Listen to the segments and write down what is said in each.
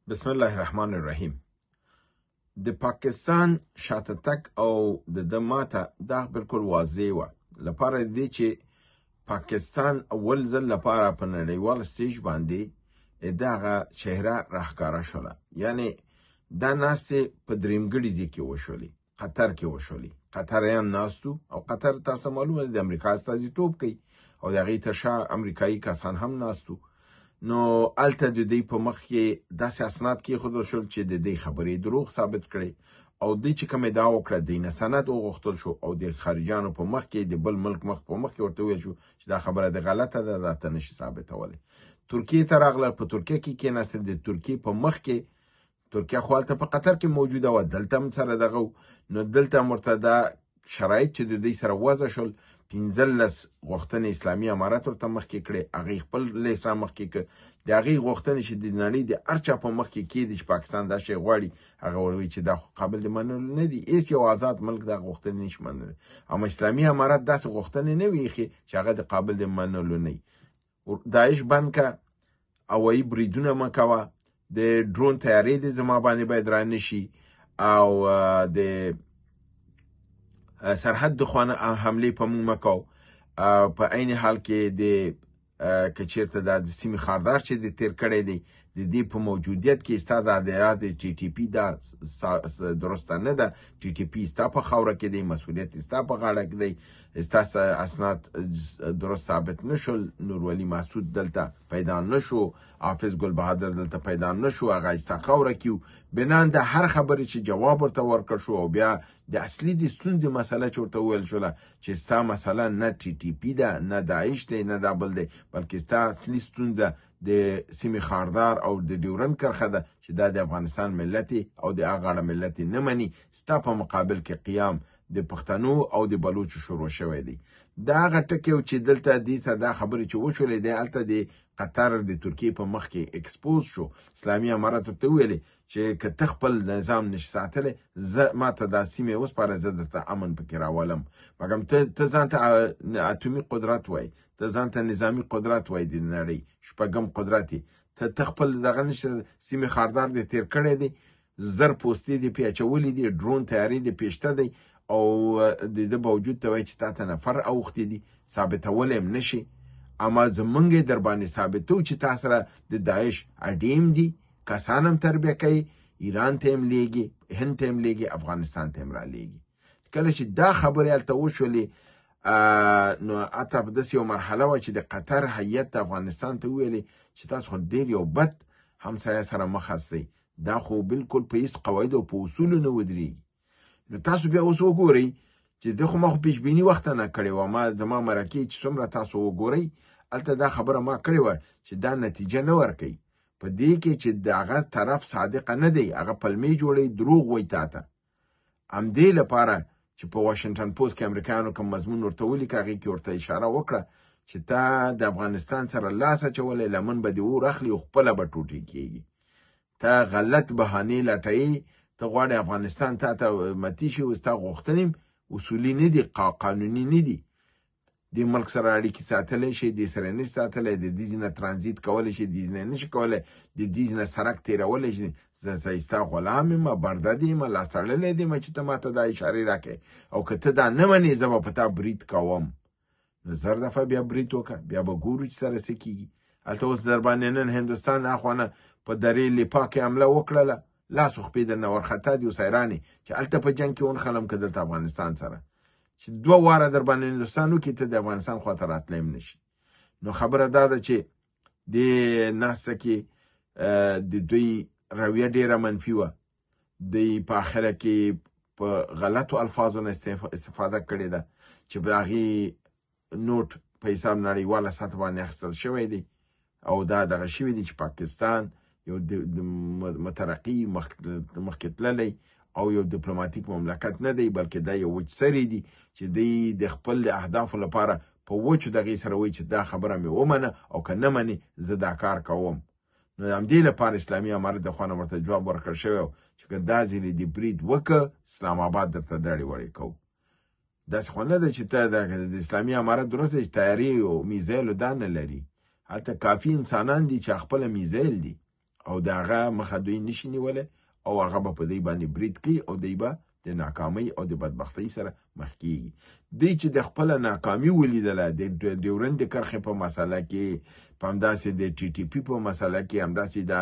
بسم الله الرحمن الرحیم. د پاکستان شاته تک او د ماته دا بالکل واضح و لپاره دی چې پاکستان اول ځل لپاره په نړیوال سټیج باندې دغه چهره راښکاره شوله. یعنی دا ناستې په دریمګړي کې وشولې، قطر کې وشولې. قطریان ناستو او قطر تاسو معلومه د امریکا استازیتوب کوي او د هغې تر شا امریکایي کسان هم ناستو. نو الته د دې په مخ کې داسې اسناد کېښودل شول چې د دې خبرې دروغ ثابت کړي او دوی چې کوم ادعا وکړه د نه سند وغوښتل شو او د خارجیانو په مخ کې د بل ملک مخ په مخ کې ورته وویل شو چې دا خبره د غلطه ده، دا ته نشي ثابتولی. ترکیې ته راغله، په ترکیې کې کېناستل. د ترکیې په مخ کې ترکیه خو هلته په قطر کې موجوده وه، دلته هم سره دغه نو دلته هم ورته دا شرایط چې د دوی سره وضع شول 15 غوښتنې اسلامي امارت ورته مخکې کړې، هغې خپل لیست را مخکې کړ. د هغې غوښتنې چې د نړۍ د هر چا په مخ کې کېدي چې پاکستان دا شی غواړي، هغه ورته وایي چې دا قابل د منلو نه دي. هېڅ یو آزاد ملک دا غوښتنې نشي منلی. اما اسلامي امارت داسې غوښتنې نه وي ایښې چې هغه د قابل د منلو نه وي. داعش بند که، هوایي بریدونه مه کوه، د ډرون تیارې دې زما باندې باید را نشي، او د سرحد د خوا حملې په موږ مه کوو. په عین حال کې د که چېرته دا د سیمې خاردار چې د تېر کړی دی د دې په موجودیت کې ستا دا د ټي ټي پي دا درسته نه ده. ټي ټي پي ستا په خاوره کې دی، مسؤلیت ستا په غاړه کې دی. ستاسو اسناد درست ثابت نه شول، نورولي مسعود دلته پیدا نه شو، حافظ ګل بهادر دلته پیدا نه شو، هغه ستا خاوره کې و. بنان د هر خبرې چې جواب ورته ورکړ شو او بیا د اصلي د ستونزې مسله چې ورته وویل شوله چې ستا مسله نه ټي ټي پي ده، نه داعش دی، نه دا بل دی، بلکې ستا اصلي ستونزه د سیمې خاردار او د ډیورند کرښه ده چې دا د افغانستان ملت او د هغه اړه ملت نه مني. ستا په مقابل کې قیام د پښتنو او د بلوچو شروع شوی دی. دا هغه ټکی چې دلته دې ته دا خبرې چې وشولې دی هلته د قطر د ترکیې په مخ کې اکسپوز شو. اسلامي امارت ورته وویلې چې که ته خپل نظام نشي ساتلی، زه ما ته دا سیمې وسپاره، زه درته امن پکې راولم. مګم ته ځان ته اتومي قدرت وایي، ته ځان ته نظامي قدرت وایي، د نړۍ شپږم قدرت یې. ته خپل دغه نشي سیمې خاردار دې تېر کړی دی، زر پوستې دې پې اچولي دي، ډرون تیارې دې پېشته دی او د ده باوجود ته وایي چې تا ته نفر اوښتي دي، ثابتولی هم نشي. اما زمونږ یې در باندې ثابتو چې تا سره د داعش اډیم دي، کسان هم تربیه کوي، ایران ته هم لیږي، هند ته هم لیږي، افغانستان ته هم را لیږي. کله چې دا خبرې هلته وشولې نو حتی په داسې یو مرحله وه چې د قطر هیئت افغانستان ته وویلې چې تاسو خو ډېر یو بد همسایه سره مخ هستئ، دا خو بالکل په هېڅ قواعدو او په اصولو نه ودرېږي. نو تاسو بیا اوس وګورئ چې ده خو ما خو پیشبیني وخته نه کړې وه، ما زما مرکې چې څومره تاسو وګورئ هلته دا خبره ما کړې وه چې دا نتیجه نه ورکوي. په دې کې چې د هغه طرف صادقه نه دی، هغه پلمې جوړوي، دروغ وایي تا ته. همدې لپاره چې په واشنګټن پوسټ کې امریکایانو کوم مضمون ورته ولیکه، هغې کې ورته اشاره وکړه چې تا د افغانستان سره لاس اچولی، لمن به دې اور اخلي او خپله به ټوټې کېږي. ته غلط بهانې لټوي، ته غواړې افغانستان تا ته متي شي، او ستا غوښتنې اصولي نه دي، قانوني نه دي. د ملک سره اړیکې ساتلی شي، د سره نشي ساتلی، د دې نه ترانزیت کولی شي، د دې نه نشي کولی، د دې نه سړک تېرولی شي. زه ستا غلام یم، بردد یم، لاس تړلی یم چې ته ما ته دا اشارې راکړې، او که ته دا نه منې زه به په تا برید کوم. نو زر دفعه بیا برید وکړه، بیا به ګورو چې سره څه کېږي. هلته اوس در باندې نن هندوستان اخوا نه په درې لیپا کې حمله وکړله، لاس و خپې درنه ورخطا دي، اوس حیران یې چې هلته په جنګ کې ونښلم که دلته افغانستان سره، چې 2 واره در باندې هندوستان وکړي ته د افغانستان خواته راتلی هم نشي. نو خبره دا ده چې دې ناسته کې د دوی رویه ډېره منفي وه. دوی په آخره کې په غلطو الفاظو نه استفاده کړې ده چې په هغې نوټ په حساب نړیواله سطح باندې اخیستل شوی دی، او دا دغه شوي دي چې پاکستان یو مترقي مخکې تللی او یو ډیپلوماتیک مملکت نه دی، بلکې دا یو وچ سری دی چې دوی د خپل اهدافو لپاره په وچو دغې سره وایي چې دا خبره مې ومنه او که نه منې زه دا کار کوم. نو همدې لپاره اسلامي امارت د خوا نه ورته جواب ورکړل شوی و چې که دا ځلې دې برید وکړه، اسلام آباد درته دړې وړې کوو. داسې خو نه ده چې ته د اسلامي امارت درست دی چې تیارې او میزایل دا نه لري. هلته کافي انسانان دي چې خپله میزایل دي او د هغه مخه دوی نشي نیولی او هغه به په دوی باندې برید کوي او دوی به د ناکامۍ او د بدبختۍ سره مخ کیږي. دوی چې د خپله ناکامي ولیدله د ډیورند کرښې په مسله کې، په همداسې د ټي ټي پي په مسله کې، همداسې د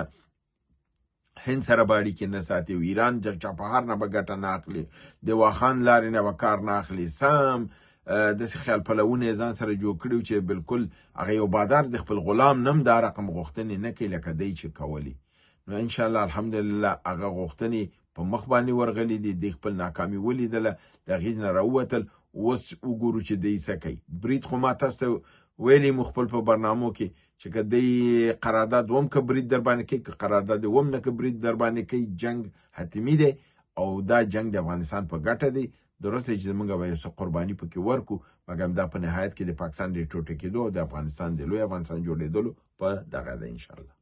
هند سره به اړیکې نه ساتي او ایران چابهار نه به ګټه نه اخلي، د واخان لارې نه به کار نه اخلي، سم داسې خیال پلوونه یې ځان سره جوړ کړي چې بالکل هغه یو بادار د خپل غلام نم دا رقم غوښتنې نه کوي لکه دی چې کولی. نو انشاءالله الحمدلله هغه غوښتنې په مخ باندې ورغلي دي، د خپل ناکامي ولیدله، د هغې نه راووتل. اوس وګورو چې دی څه کوي. برید خو ما تاسو ته ویلي مو خپل په برنامو کې چې که دی قرارداد وم که برید در باندې کوي، که قرارداد وم نه که برید در باندې کوي، جنگ حتمي دی او دا جنگ د افغانستان په ګټه دی. درسته چې موږ به یو څه قرباني پکې ورکو، مګر دا په نهایت کې د پاکستان د ټوټه کېدو او د افغانستان د لوی افغانستان جوړېدلو په دغه ده انشاءالله.